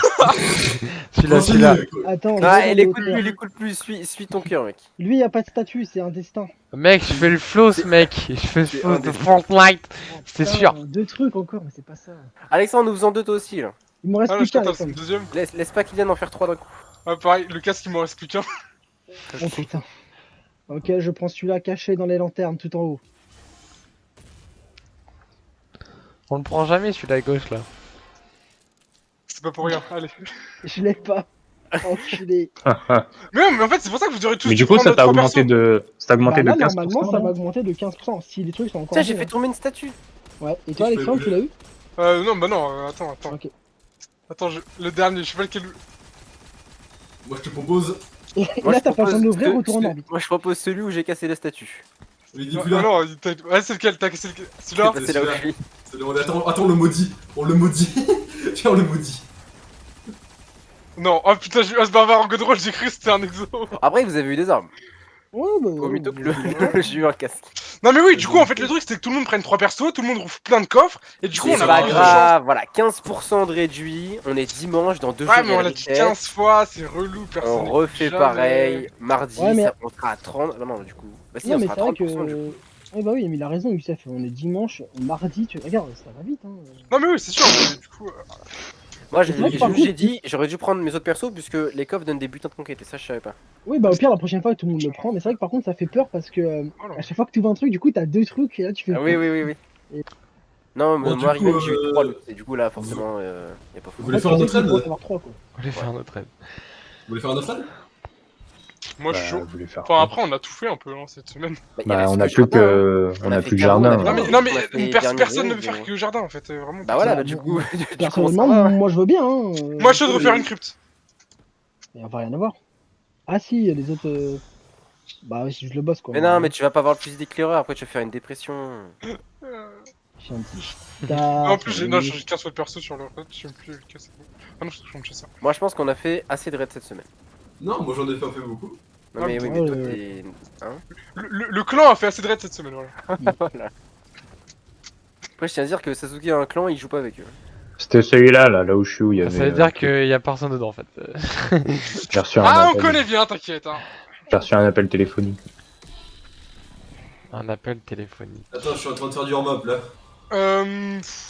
S5: Celui-là.
S6: Celui-là.
S1: Attends,
S3: Ah,
S1: je vais
S3: il
S1: dans le
S3: écoute
S1: cœur.
S3: plus, il écoute plus, suis ton cœur, mec.
S1: Lui y a pas de statut, c'est un destin.
S6: Mec, je fais le floss, mec. Je fais le
S3: C'est
S6: floss
S3: un
S6: de
S3: des-
S6: Fortnite. C'est
S1: Putain,
S6: sûr.
S1: Deux trucs encore, mais c'est pas ça.
S3: Alexandre, nous faisons 2 toi aussi, là.
S1: Il me reste
S2: Ah, là,
S1: plus
S2: je
S1: qu'un.
S2: t'attends, c'est le
S1: Alexandre.
S2: deuxième.
S3: Laisse pas Kylian en faire 3 d'un coup.
S2: Ah, pareil, le casque, il m'en reste plus qu'un.
S1: Oh putain. Ok, je prends celui-là caché dans les lanternes tout en haut.
S6: On le prend jamais, celui-là à gauche, là.
S2: C'est pas pour rien, allez.
S1: Je l'ai pas. Enculé.
S2: Mais non, mais en fait, c'est pour ça que vous aurez tous
S4: Mais du
S2: dû
S4: coup,
S2: prendre
S4: ça t'a
S2: notre
S4: augmenté
S2: perso.
S4: de. Ça t'a augmenté
S1: Bah là,
S4: de 15%.
S1: normalement, ça
S4: là
S1: va augmenter de 15% si les trucs sont encore.
S3: Tiens, j'ai
S1: bons,
S3: fait
S1: hein.
S3: tomber une statue.
S1: Ouais, et toi, Alexandre, tu l'as eu?
S2: Non, bah non, attends.
S1: Ok.
S2: Attends, le dernier, je sais pas lequel.
S5: Moi, je te propose.
S1: Et
S3: Moi,
S1: là,
S3: je
S1: t'as pas besoin de
S3: propose
S1: l'ouvrir,
S3: que-
S1: retourne en orbite.
S3: Moi, je propose celui où j'ai cassé la statue.
S5: Il dit
S2: Non,
S5: plus là.
S2: non, ouais, c'est lequel? T'as cassé lequel? Celui-là?
S3: C'est là où je suis.
S5: Attends, on le maudit. On le maudit. Tiens, on le maudit.
S2: Non, oh putain, j'ai eu ce barbare en godrôle, j'ai cru que c'était un exo.
S3: Après, vous avez eu des armes.
S1: Ouais, bah.
S3: Au mytho que
S1: ouais.
S3: j'ai eu un casque.
S2: Non, mais oui, du coup, en fait, le truc, c'était que tout le monde prenne 3 persos, tout le monde rouvre plein de coffres, et du coup,
S3: C'est
S2: on a
S3: pas
S2: plus de chance.
S3: grave, voilà, 15% de réduit. On est dimanche dans 2 jours.
S2: Ouais,
S3: il y
S2: mais
S3: a
S2: on
S3: le
S2: l'a dit
S3: reset.
S2: 15 fois, c'est relou, personne.
S3: On
S2: n'écoute
S3: refait
S2: jamais.
S3: pareil. Mardi,
S1: Ouais, mais-
S3: on sera à 30. Non, du coup. Bah si,
S1: Non,
S3: on
S1: mais
S3: sera
S1: c'est
S3: à
S1: vrai
S3: 30% du coup.
S1: que. Ouais, bah oui, mais il a raison, Youssef. On est dimanche, mardi, tu regarde, ça va vite. Hein.
S2: Non, mais oui, c'est sûr, mais du coup.
S3: Moi,
S1: c'est vrai que par
S3: j'ai
S1: contre-
S3: dit, j'aurais dû prendre mes autres persos puisque les coffres donnent des butins de conquête et ça, je savais pas.
S1: Oui, bah au pire, la prochaine fois, tout le monde le prend. Mais c'est vrai que par contre, ça fait peur parce que
S2: Voilà.
S1: à chaque fois que tu vois un truc, du coup, t'as deux trucs et là, tu fais.
S3: Ah oui, oui.
S1: Et-
S3: Non, mais
S5: Bon,
S3: moi,
S5: du coup,
S3: Riven, j'ai eu 3 loots et du coup, là, forcément, y a pas
S5: Vous
S3: fou.
S5: voulez faire un autre raid
S1: Pour
S5: Vous
S1: avoir trois, quoi.
S6: On va faire notre aide.
S5: voulez faire un autre raid
S2: Moi, je suis chaud.
S4: Vous voulez faire
S2: Enfin,
S4: quoi?
S2: après, on a tout fait un peu hein, cette semaine.
S3: Bah,
S4: Bah, on
S3: a
S4: a plus que. On
S3: a
S4: a
S3: fait
S4: plus que
S3: Caro, on a
S4: jardin.
S3: fait-
S4: là.
S2: Non, mais
S3: on a fait
S2: personne
S3: dernier
S2: ne veut
S3: jeu,
S2: faire que jardin en fait, vraiment.
S3: Bah voilà,
S1: Bah,
S3: du coup,
S1: Personnellement, moi je veux bien. Hein.
S2: Moi, je suis chaud de refaire une crypte.
S1: Mais on va rien avoir. Ah si, les autres. Bah oui, c'est juste le boss quoi.
S3: Mais non, mais tu vas pas avoir le fusil d'éclaireur, après tu vas faire une dépression.
S1: Je suis un petit
S2: En plus, j'ai
S1: oui.
S2: changé 15 fois de perso sur le raid, je sais même plus lequel c'est. Ah non, je suis ça.
S3: Moi je pense qu'on a fait assez de raids cette semaine.
S5: Non, moi j'en ai pas fait beaucoup.
S3: Non mais oui,
S1: Ah,
S3: mais toi
S1: ouais.
S3: t'es... Hein
S2: Le clan a fait assez de raids cette semaine, voilà.
S3: Voilà. Après je tiens à dire que Sasuke a un clan, il joue pas avec eux.
S4: C'était celui-là, là où je suis, où il y avait.
S6: Ça veut dire qu'il y a personne dedans en fait.
S4: J'ai reçu un
S2: Ah, on
S4: appel.
S2: connaît bien, t'inquiète. Hein.
S4: J'ai reçu un appel téléphonique.
S6: Un appel téléphonique.
S5: Attends, je suis en train de faire du warm-up là. Tu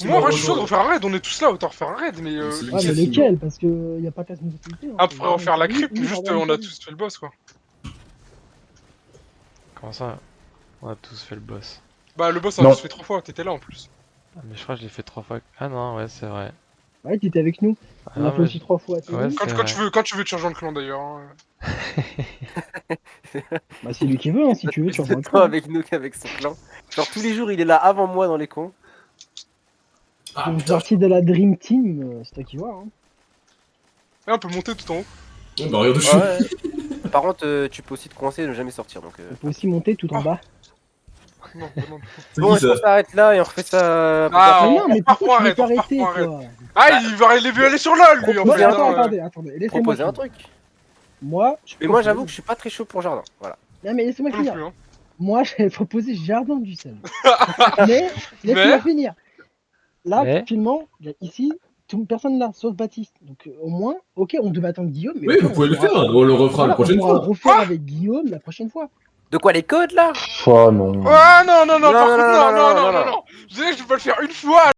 S2: Moi, en
S5: m'as
S2: vrai, je suis chaud de
S5: rejoint.
S2: refaire un raid, on est tous là, autant refaire un raid, mais.
S5: C'est
S1: Ouais, mais lequel? Parce que y a pas classe multiplié. Hein.
S2: Après, refaire la
S1: Oui,
S2: crypte,
S1: oui,
S2: juste
S1: pardon,
S2: on a tous fait le boss, quoi.
S6: Comment ça? On a tous fait le boss.
S2: Bah, le boss, on
S4: Non.
S2: a tous fait 3 fois, t'étais là en plus.
S6: Ah, mais je crois que je l'ai fait 3 fois. Ah non, ouais, c'est vrai.
S1: Ouais, t'étais avec nous.
S6: Ah,
S1: On
S6: non,
S1: a fait
S6: mais
S1: aussi 3 fois. t'es
S6: Ouais,
S1: venu
S6: c'est
S2: Quand
S6: vrai.
S2: tu veux, tu changes dans le clan d'ailleurs. Hein.
S1: Bah, c'est lui qui veut, hein, si tu veux, tu
S3: Plus de
S1: rejoins le
S3: temps
S1: clan.
S3: avec nous qu'avec son clan. Genre tous les jours il est là avant moi dans les cons.
S5: Ah
S1: Donc,
S5: putain,
S1: partie de la Dream Team, c'est toi qui vois. Hein.
S2: Et on peut monter tout en haut.
S5: bah regarde où je suis.
S3: Ouais. Par contre tu peux aussi te coincer et ne jamais sortir donc...
S1: On peut aussi monter tout en
S2: Oh.
S1: bas.
S2: Non, non.
S5: C'est
S3: Bon
S5: qui
S3: est-ce qu'on
S5: ça?
S3: s'arrête là et on refait ça...
S2: Ah,
S1: Mais
S2: on
S1: non, mais
S2: repart
S1: pourquoi
S2: pour un
S1: tu veux
S2: raid, on repart
S1: t'arrêter,
S2: pour un raid.
S1: toi?
S2: Ah, il veut aller sur là, lui, en
S1: Non,
S2: fait.
S1: attends,
S2: hein,
S1: attendez, laissez-moi
S3: Proposer un
S1: finir.
S3: truc.
S1: Moi,
S3: Mais moi j'avoue que je suis pas très chaud pour jardin. Voilà.
S1: Non, mais laissez-moi
S2: Moi non
S1: finir.
S2: plus, hein.
S1: Moi, j'avais proposé Jardin du Sel. Mais, laissez-moi finir. Là,
S6: Mais-
S1: actuellement, ici, personne là, sauf Baptiste. Donc, au moins, ok, on devait attendre Guillaume. Mais
S5: Oui,
S1: au
S5: vous
S1: moins,
S5: pouvez le
S1: pourra-
S5: faire, on le refera
S1: voilà,
S5: la prochaine
S1: on pourra
S5: fois.
S1: refaire avec Guillaume la prochaine fois.
S3: De quoi les codes là?
S4: Oh non.
S2: Ah, non,
S3: Non,
S2: par
S3: non,
S2: contre,
S3: non,
S2: non,
S3: non, non, non.
S2: Je dirais que je peux pas le faire une fois.